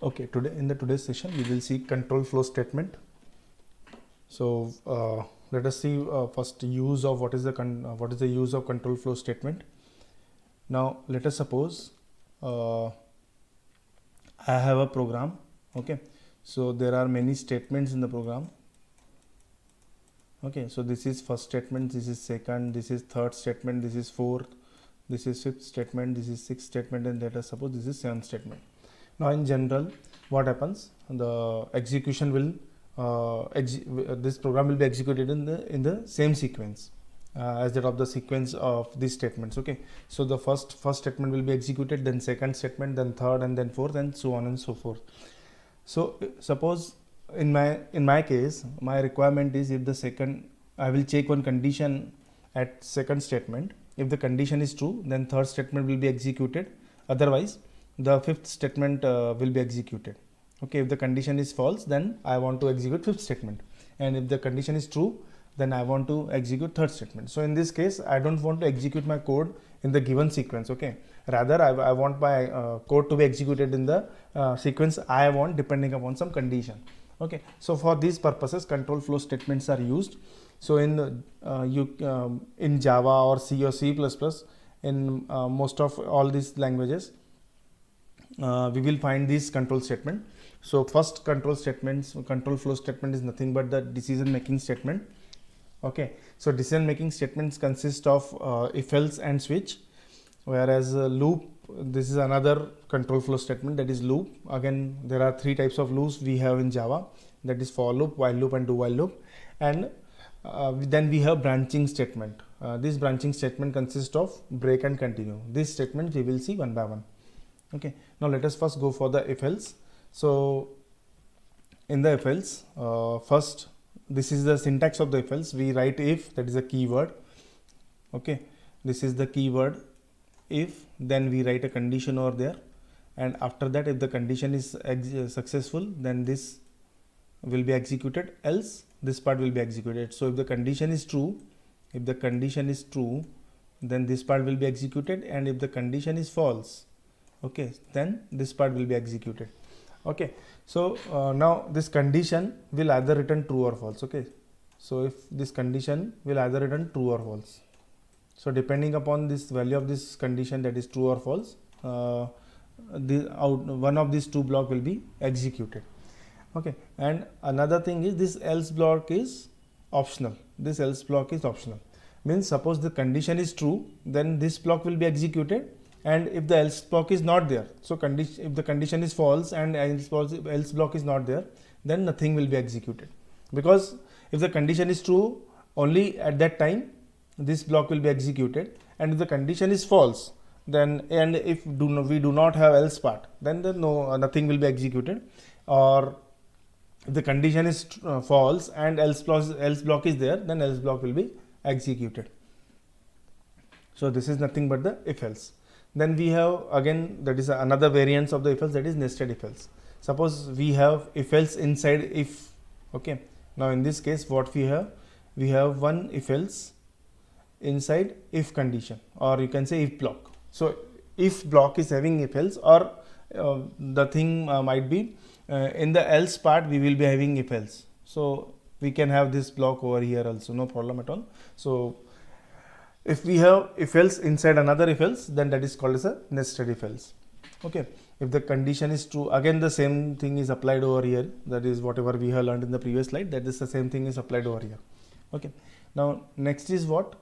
Okay, today in the today's session we will see control flow statement. So let us see first use of what is the use of control flow statement. Now let us suppose I have a program. Okay, so there are many statements in the program. Okay, so this is first statement, this is second, this is third statement, this is fourth, this is fifth statement, this is sixth statement, and let us suppose this is seventh statement. Now in general what happens, the execution will this program will be executed in the same sequence as that of the sequence of these statements. Okay, so the first statement will be executed, then second statement, then third, and then fourth, and so on and so forth. So suppose in my case my requirement is, if the second, I will check one condition at second statement. If the condition is true, then third statement will be executed, otherwise the fifth statement will be executed. Okay, if the condition is false, then I want to execute fifth statement, and if the condition is true, then I want to execute third statement. So in this case I don't want to execute my code in the given sequence. Okay, rather I want my code to be executed in the sequence I want, depending upon some condition. Okay, so for these purposes control flow statements are used. So in in Java or C or C++, in most of all these languages we will find this control statement. So first control flow statement is nothing but the decision making statement. Okay, so decision making statements consist of if else and switch, whereas loop, this is another control flow statement, that is loop. Again, there are three types of loops we have in Java, that is for loop, while loop, and do while loop. And then we have branching statement. This branching statement consists of break and continue. This statement we will see one by one. Okay, now let us first go for the if else. So in the if else, first, this is the syntax of the if else. We write if, that is a keyword. Okay, this is the keyword if, then we write a condition over there, and after that if the condition is successful, then this will be executed, else this part will be executed. So if the condition is true, then this part will be executed, and if the condition is false, okay, then this part will be executed. Okay, so now this condition will either return true or false. Okay, so if this condition will either return true or false, so depending upon this value of this condition, that is true or false, one of these two block will be executed. Okay, and another thing is, this else block is optional. This else block is optional, means suppose the condition is true, then this block will be executed, and if the else block is not there, so if the condition is false and else block is not there, then nothing will be executed, because if the condition is true, only at that time this block will be executed, and if the condition is false, then, and if we do not have else part, then nothing will be executed. Or if the condition is false and else block is there, then else block will be executed. So this is nothing but the if else. Then we have, again, that is another variance of the if else, that is nested if else. Suppose we have if else inside if. Okay, now in this case what we have one if else inside if condition, or you can say if block. So if block is having if else, or the thing might be in the else part we will be having if else, so we can have this block over here also, no problem at all. So if we have if else inside another if else, then that is called as a nested if else. Okay, if the condition is true, again the same thing is applied over here, that is whatever we have learned in the previous slide, that is the same thing is applied over here. Okay, now next is what,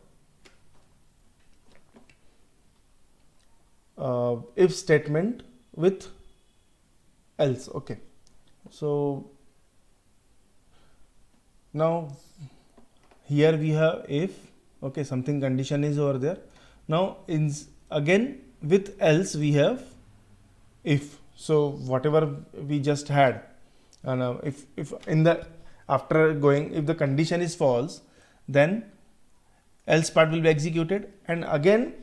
if statement with else. Okay, so now here we have if. Okay, something condition is over there. Now again with else we have if. So whatever we just had, and if in the after going, if the condition is false, then else part will be executed, and again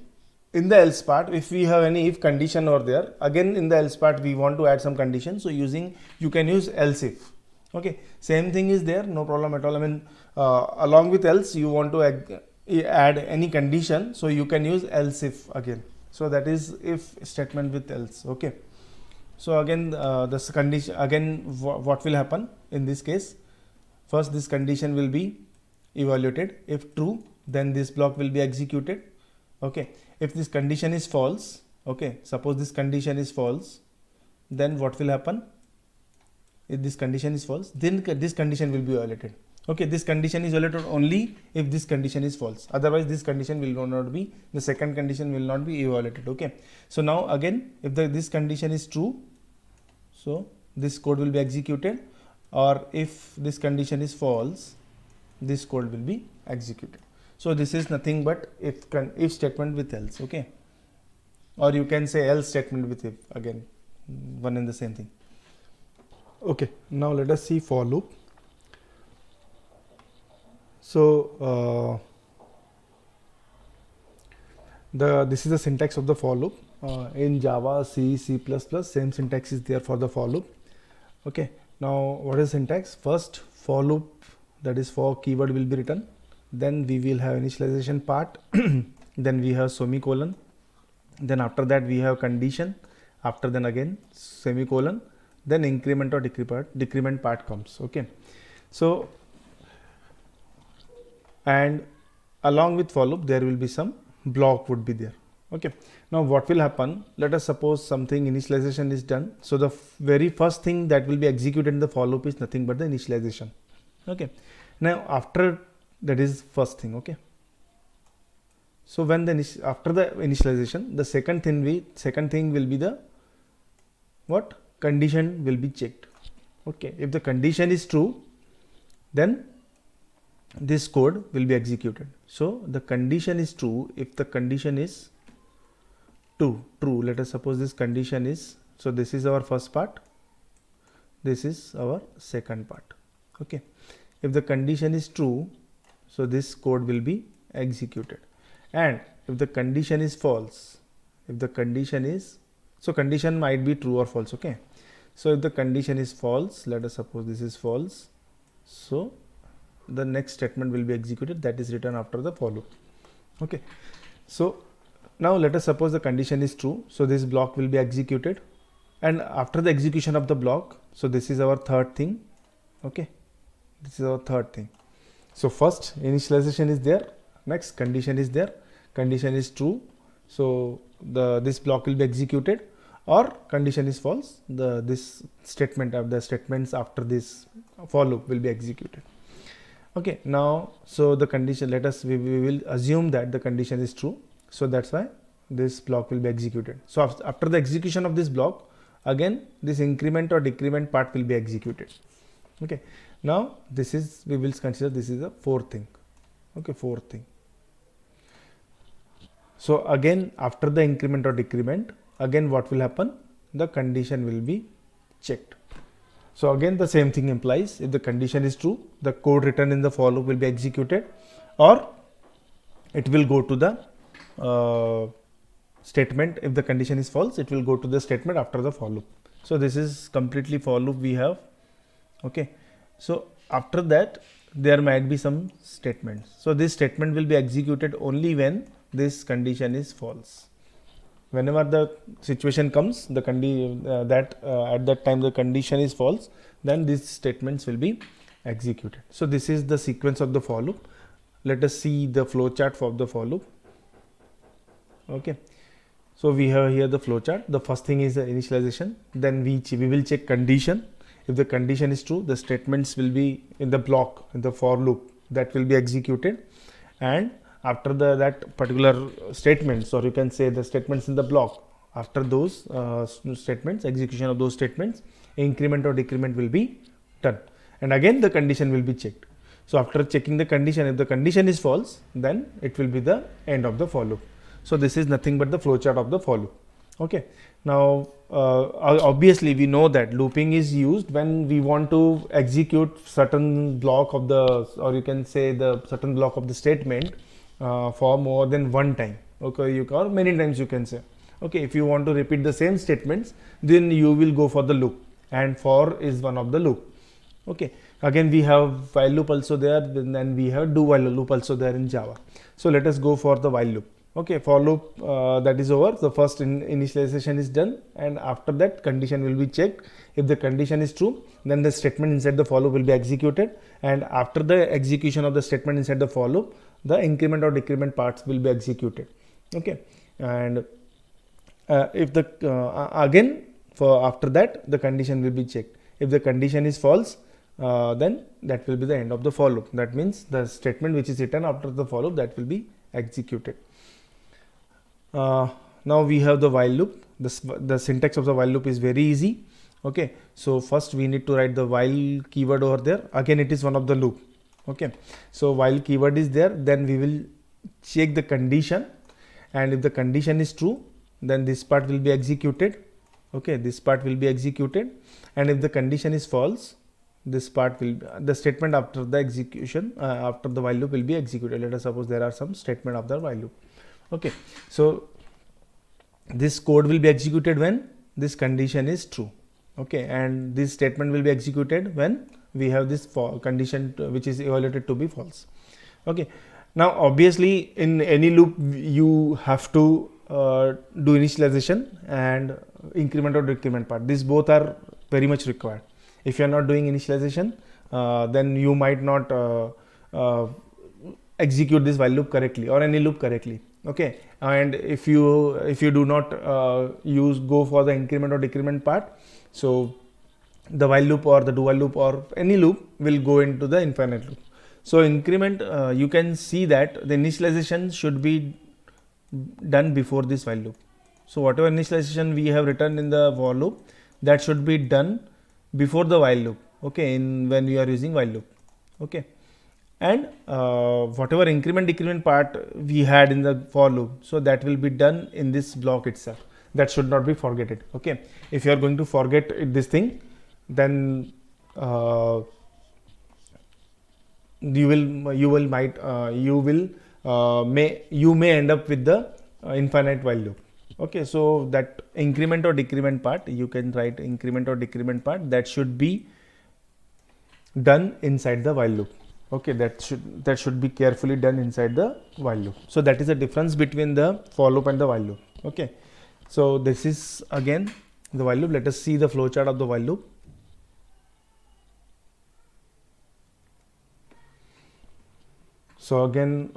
in the else part, if we have any if condition over there, again in the else part we want to add some condition, so you can use else if. Okay, same thing is there, no problem at all. I mean along with else you want to add any condition, so you can use else if again. So that is if statement with else. Okay, So again this condition, again what will happen in this case? First this condition will be evaluated. If true, then this block will be executed. Okay, if this condition is false, okay, suppose this condition is false, then what will happen? If this condition is false, then this condition will be violated. Okay, this condition is violated only if this condition is false, otherwise this condition will not be, the second condition will not be violated. Okay, so now again, if this condition is true, so this code will be executed, or if this condition is false, this code will be executed. So this is nothing but if statement with else. Okay, or you can say else statement with if, again one and the same thing. Okay, now let us see for loop. So this is the syntax of the for loop. In Java, C, C++, same syntax is there for the for loop. Okay, now what is syntax? First for loop, that is for keyword, will be written, then we will have initialization part, then we have semicolon, then after that we have condition, after then again semicolon, then increment or decrement part comes. Okay, so and along with for loop there will be some block would be there. Okay, now what will happen? Let us suppose something initialization is done. So the very first thing that will be executed in the for loop is nothing but the initialization. Okay, now after that is first thing. Okay, so when the after the initialization, the second thing will be the what? Condition will be checked. Okay, if the condition is true, then this code will be executed. So the condition is true. If the condition is true, let us suppose this condition is, so this is our first part, this is our second part. Okay, if the condition is true, so this code will be executed. And if the condition is false, if the condition is, so condition might be true or false. Okay, so if the condition is false, let us suppose this is false, so the next statement will be executed, that is written after the for loop. Okay, so now let us suppose the condition is true, so this block will be executed, and after the execution of the block, so this is our third thing. Okay, this is our third thing. So first initialization is there, next condition is there, condition is true, so this block will be executed, or condition is false, this statement of the statements after this for loop will be executed. Okay, now so the condition, let us we will assume that the condition is true, so that's why this block will be executed. So after the execution of this block, again this increment or decrement part will be executed. Okay, now this is, we will consider this is a fourth thing. Okay, fourth thing. So again after the increment or decrement, again what will happen? The condition will be checked. So again the same thing implies, if the condition is true, the code written in the for loop will be executed, or it will go to the statement. If the condition is false, it will go to the statement after the for loop. So this is completely for loop we have. Okay, so after that there might be some statements. So this statement will be executed only when this condition is false. Whenever the situation comes, the at that time the condition is false, then these statements will be executed. So this is the sequence of the for loop. Let us see the flow chart for the for loop. Okay, so we have here the flow chart. The first thing is the initialization, then we will check condition. If the condition is true, the statements will be in the block, in the for loop, that will be executed, and after that particular statements, or you can say the statements in the block, after those statements, execution of those statements, increment or decrement will be done, and again the condition will be checked. So after checking the condition, if the condition is false, then it will be the end of the for loop. So this is nothing but the flowchart of the for loop. Okay, now obviously we know that looping is used when we want to execute certain block of the, or you can say the certain block of the statement for more than one time. Okay, or many times you can say. Okay, if you want to repeat the same statements, then you will go for the loop, and for is one of the loop. Okay, again we have while loop also there, then we have do while loop also there in Java. So let us go for the while loop. Okay, for loop that is over, the first initialization is done, and after that condition will be checked. If the condition is true, then the statement inside the for loop will be executed, and after the execution of the statement inside the for loop, the increment or decrement parts will be executed. Okay, and if the again for after that the condition will be checked. If the condition is false, then that will be the end of the for loop. That means the statement which is written after the for loop, that will be executed. Now we have the while loop. The syntax of the while loop is very easy. Okay, so first we need to write the while keyword over there. Again, it is one of the loop. Okay, so while keyword is there, then we will check the condition, and if the condition is true, then this part will be executed. Okay, this part will be executed, and if the condition is false, this part will the statement after the execution after the while loop will be executed. Let us suppose there are some statement of the while loop. Okay, so this code will be executed when this condition is true. Okay, and this statement will be executed when we have this condition which is evaluated to be false. Okay, now obviously in any loop you have to do initialization and increment or decrement part. These both are very much required. If you are not doing initialization, then you might not execute this while loop correctly or any loop correctly. Okay, and if you do not go for the increment or decrement part, so the while loop or the do while loop or any loop will go into the infinite loop. So increment, you can see that the initialization should be done before this while loop. So whatever initialization we have written in the for loop, that should be done before the while loop. Okay, when we are using while loop. Okay, and whatever increment decrement part we had in the for loop, so that will be done in this block itself. That should not be forgotten. Okay, if you are going to forget this thing, then you may end up with the infinite while loop. Okay, so that increment or decrement part, you can write increment or decrement part, that should be done inside the while loop. Okay, that should be carefully done inside the while loop. So that is the difference between the for loop and the while loop. Okay, so this is again the while loop. Let us see the flowchart of the while loop. So again,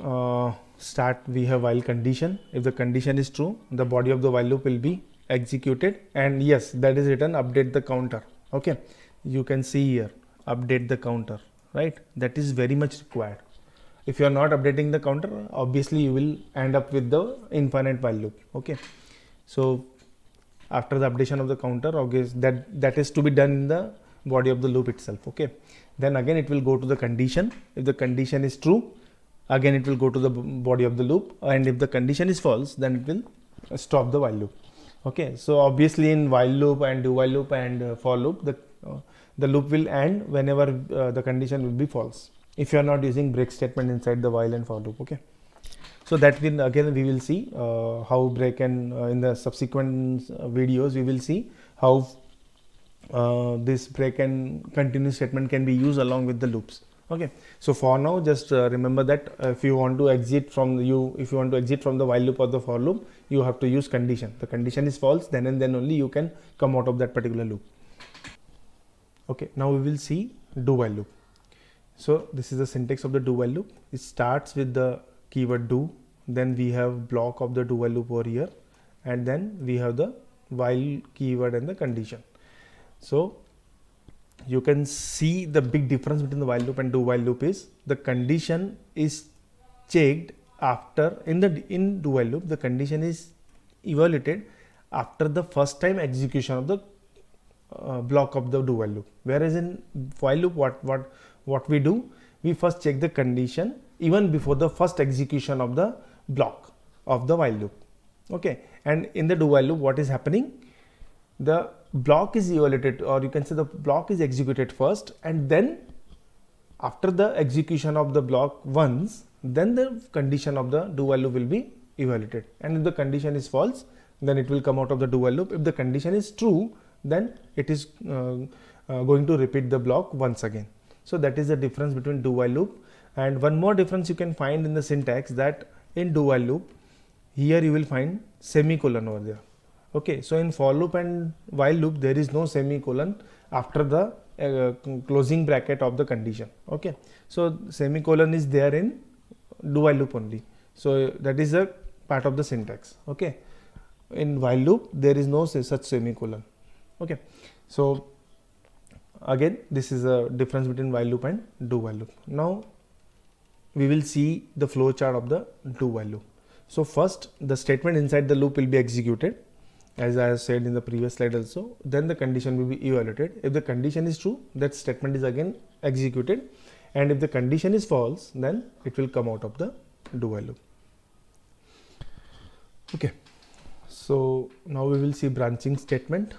start, we have while condition. If the condition is true, the body of the while loop will be executed, and yes, that is written update the counter. Okay, you can see here update the counter, right? That is very much required. If you are not updating the counter, obviously you will end up with the infinite while loop. Okay, so after the updation of the counter, okay, that is to be done in the body of the loop itself. Okay, then again it will go to the condition. If the condition is true, again it will go to the body of the loop, and if the condition is false, then it will stop the while loop. Okay, so obviously in while loop and do while loop and for loop, the loop will end whenever the condition will be false, if you are not using break statement inside the while and for loop. Okay, so that will again we will see how break, and in the subsequent videos we will see how this break and continue statement can be used along with the loops. Okay, so for now just remember that if you want to exit from the while loop or the for loop, you have to use condition. The condition is false, then and then only you can come out of that particular loop. Okay, now we will see do while loop. So this is the syntax of the do while loop. It starts with the keyword do, then we have block of the do while loop over here, and then we have the while keyword and the condition. So you can see the big difference between the while loop and do while loop is the condition is checked after in do while loop. The condition is evaluated after the first time execution of the block of the do while loop, whereas in while loop what we do, we first check the condition even before the first execution of the block of the while loop. Okay, and in the do while loop what is happening, the block is evaluated, or you can say the block is executed first, and then after the execution of the block once, then the condition of the do while loop will be evaluated, and if the condition is false, then it will come out of the do while loop. If the condition is true, then it is going to repeat the block once again. So that is the difference between do while loop. And one more difference you can find in the syntax, that in do while loop here you will find semicolon over there. Okay, so in for loop and while loop there is no semicolon after the closing bracket of the condition. Okay, so semicolon is there in do while loop only, so that is a part of the syntax. Okay, in while loop there is no such semicolon. Okay, so again this is a difference between while loop and do while loop. Now we will see the flow chart of the do while loop. So first the statement inside the loop will be executed, as I have said in the previous slide also. Then the condition will be evaluated. If the condition is true, that statement is again executed, and if the condition is false, then it will come out of the do while loop. Okay, so now we will see branching statement.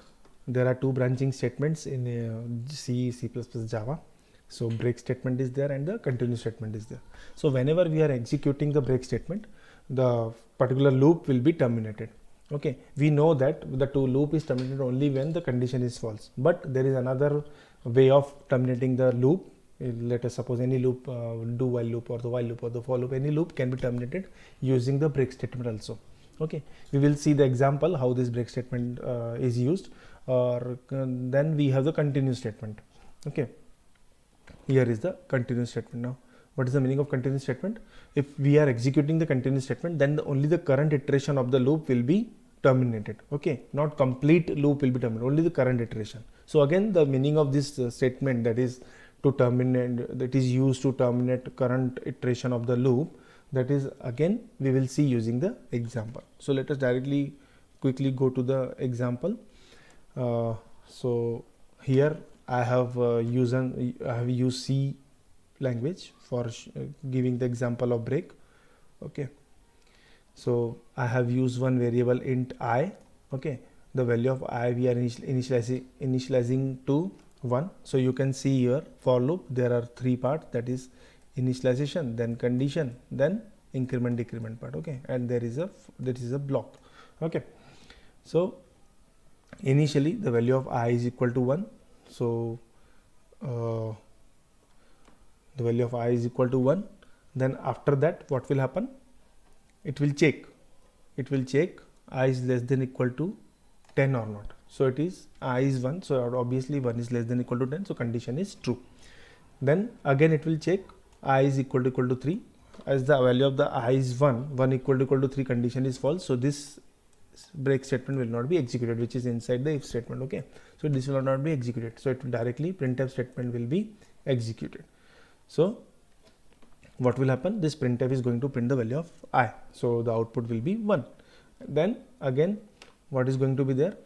There are two branching statements in C, C++, Java. So break statement is there and the continue statement is there. So whenever we are executing the break statement, the particular loop will be terminated. Okay, we know that the loop is terminated only when the condition is false, but there is another way of terminating the loop. Let us suppose any loop, do while loop or the while loop or the for loop, any loop can be terminated using the break statement also. Okay, we will see the example how this break statement is used, or then we have the continue statement. Okay, here is the continue statement. Now what is the meaning of continue statement? If we are executing the continue statement, then only the current iteration of the loop will be terminated. Okay, not complete loop will be terminated, only the current iteration. So again the meaning of this statement, that is to terminate, that is used to terminate current iteration of the loop, that is again we will see using the example. So let us directly quickly go to the example. So here I have used C language for giving the example of break. Okay, so I have used one variable int I. Okay, the value of I we are initializing to 1. So you can see here for loop there are three parts, that is initialization, then condition, then increment decrement part. Okay, and there is a block. Okay, so initially the value of I is equal to 1. So the value of I is equal to 1. Then after that what will happen? It will check I is less than equal to 10 or not. So it is I is 1, so obviously 1 is less than equal to 10, so condition is true. Then again it will check I is equal to 3. As the value of the I is 1 equal to 3, condition is false, so this break statement will not be executed, which is inside the if statement. Okay, so this will not be executed, so it will directly printf statement will be executed. So what will happen? This printf is going to print the value of I, so the output will be 1. Then again what is going to be there?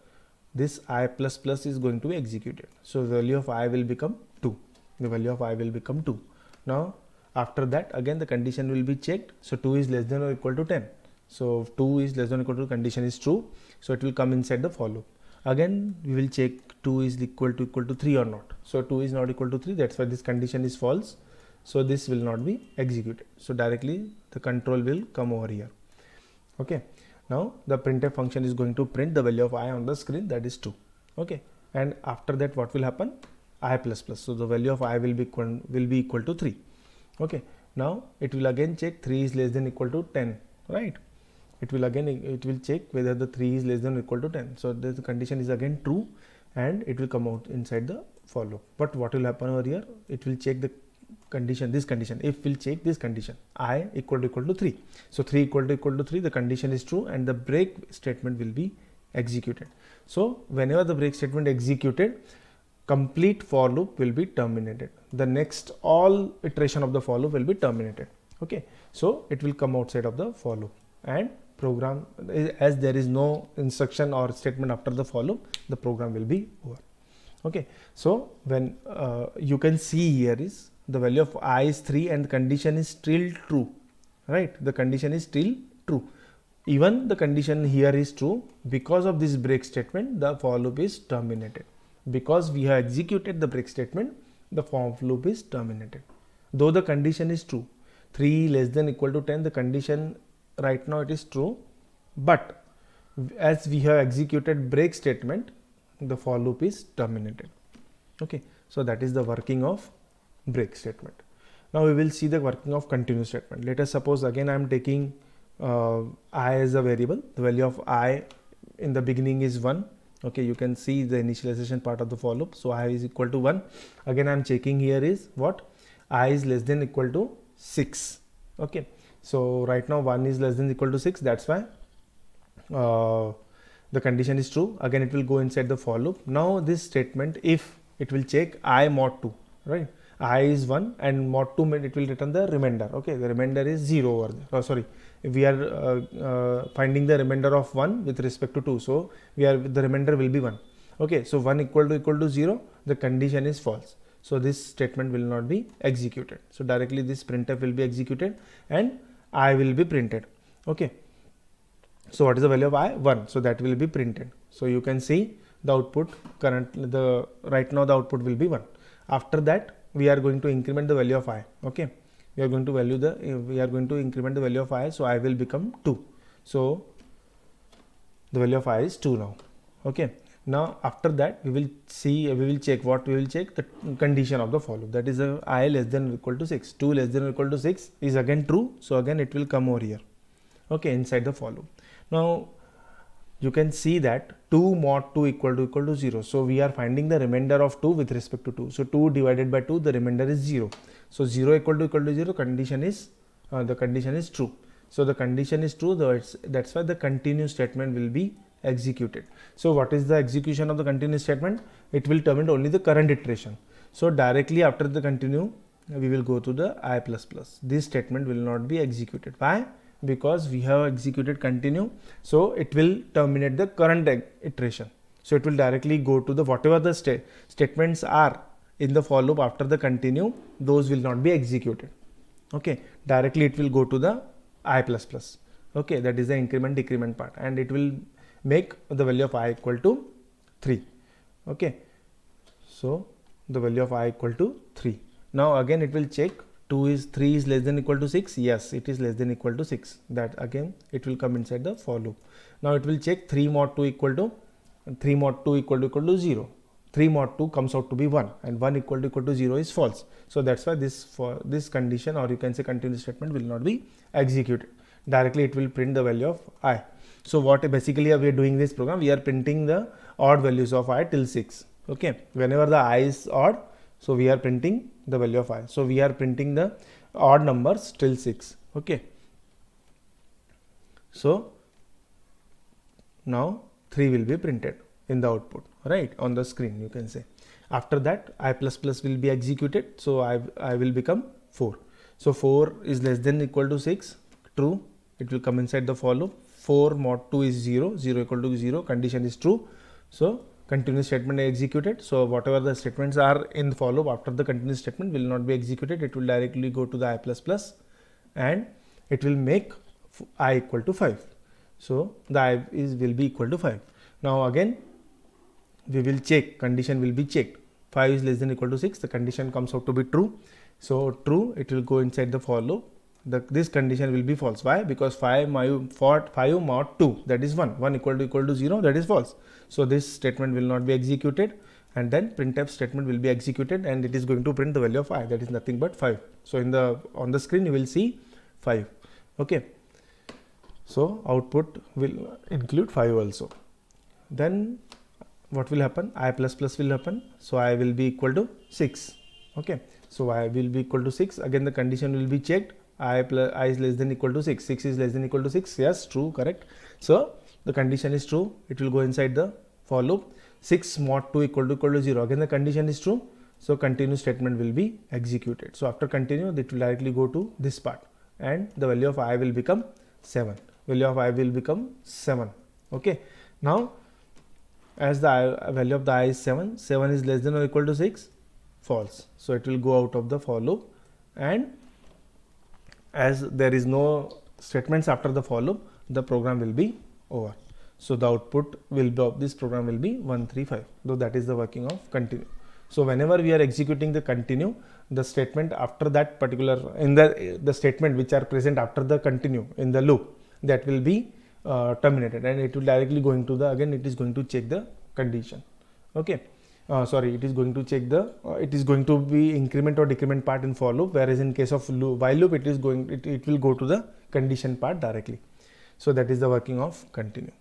This I plus plus is going to be executed, so the value of I will become 2. The value of I will become 2. Now after that again the condition will be checked, so 2 is less than or equal to 10. So 2 is less than or equal to, condition is true, so it will come inside the for loop. Again we will check 2 is equal to 3 or not. So 2 is not equal to 3, that's why this condition is false, so this will not be executed, so directly the control will come over here. Okay, now the printf function is going to print the value of I on the screen, that is 2. Okay, and after that what will happen? I plus plus, so the value of I will be equal to 3. Okay, now it will again check 3 is less than equal to 10, right? It will check whether the 3 is less than or equal to 10, so the condition is again true, and it will come out inside the for loop. But what will happen over here? It will check the condition, this condition, if will check this condition, I equal to 3. So 3 equal to 3, the condition is true, and the break statement will be executed. So whenever the break statement executed, complete for loop will be terminated. The next all iteration of the for loop will be terminated. Okay, so it will come outside of the for loop, and program, as there is no instruction or statement after the for loop, the program will be over. Okay, so when you can see here is the value of I is 3 and the condition is still true, right? The condition is still true. Even the condition here is true, because of this break statement the for loop is terminated. Because we have executed the break statement, the for loop is terminated. Though the condition is true, 3 less than equal to 10, the condition right now it is true, but as we have executed break statement, the for loop is terminated. Okay, so that is the working of break statement. Now we will see the working of continue statement. Let us suppose again I am taking I as a variable. The value of I in the beginning is 1. Okay, you can see the initialization part of the for loop. So I is equal to 1. Again, I am checking here is what? I is less than equal to 6. Okay, so right now 1 is less than equal to 6. That's why the condition is true. Again, it will go inside the for loop. Now this statement, if it will check I mod 2, right? I is 1 and mod 2 it will return the remainder. Okay, the remainder is 0 over there. Oh, sorry, we are finding the remainder of 1 with respect to 2. So the remainder will be 1. Okay, so 1 equal to 0, the condition is false. So this statement will not be executed. So directly this printf will be executed and I will be printed. Okay. So what is the value of I? 1. So that will be printed. So you can see the output right now the output will be 1. After that we are going to increment the value of I. Okay. We are going to increment the value of I. So I will become 2. So the value of I is 2 now. Okay. Now after that we will check the condition of the for loop, that is I less than or equal to 6. 2 less than or equal to 6 is again true. So again it will come over here. Okay, inside the for loop. Now you can see that 2 mod 2 equal to 0. So we are finding the remainder of 2 with respect to 2. So 2 divided by 2, the remainder is 0. So 0 equal to 0, condition is the condition is true. So the condition is true. That's why the continue statement will be executed. So what is the execution of the continue statement? It will terminate only the current iteration. So directly after the continue, we will go to the I++. This statement will not be executed. Why? Because we have executed continue, so it will terminate the current iteration. So it will directly go to the whatever the statements are in the for loop after the continue, those will not be executed. Okay, directly it will go to the I++. Okay, that is the increment decrement part, and it will make the value of I equal to 3. Okay, so the value of I equal to 3. Now again it will check 3 is less than equal to 6. Yes, it is less than equal to 6. That again it will come inside the for loop. Now it will check 3 mod 2 equal to 0. 3 mod 2 comes out to be 1 and 1 equal to 0 is false. So that's why this condition, or you can say continuous statement, will not be executed. Directly it will print the value of I. So what basically we are doing this program, we are printing the odd values of I till 6. Okay, whenever the I is odd, so we are printing the value of I. So we are printing the odd numbers till 6. Okay, so now 3 will be printed in the output, right, on the screen, you can say. After that I++ will be executed. So I will become 4. So 4 is less than equal to 6. True, it will come inside the for loop. 4 mod 2 is 0. 0 equal to 0, condition is true. So continuous statement executed. So whatever the statements are in the for loop after the continuous statement will not be executed. It will directly go to the I++ and it will make I equal to 5. So the I will be equal to 5. Now again we will check, condition will be checked. 5 is less than equal to 6. The condition comes out to be true. So true, it will go inside the for loop. This condition will be false. Why? Because 5 mod 2, that is 1. 1 equal to 0, that is false. So this statement will not be executed, and then printf statement will be executed, and it is going to print the value of I, that is nothing but 5. So on the screen you will see 5. Okay, so output will include 5 also. Then what will happen? I++ will happen. So I will be equal to 6. Okay, so I will be equal to 6. Again the condition will be checked. I is less than equal to 6. 6 is less than equal to 6. Yes, true, correct. So the condition is true. It will go inside the for loop. 6 mod 2 equal to 0. Again the condition is true. So continue statement will be executed. So after continue, it will directly go to this part, and the value of I will become 7. Value of I will become 7. Okay. Now as the value of the I is 7. 7 is less than or equal to 6. False. So it will go out of the for loop, and as there is no statements after the for loop, the program will be over. So the output will be of this program will be 135. Though that is the working of continue. So whenever we are executing the continue, the statement after that particular in the statement which are present after the continue in the loop, that will be terminated, and it will directly going to the, again it is going to check the condition. Okay, sorry, it is going to check the it is going to be increment or decrement part in for loop, whereas in case of while loop it will go to the condition part directly. So that is the working of continue.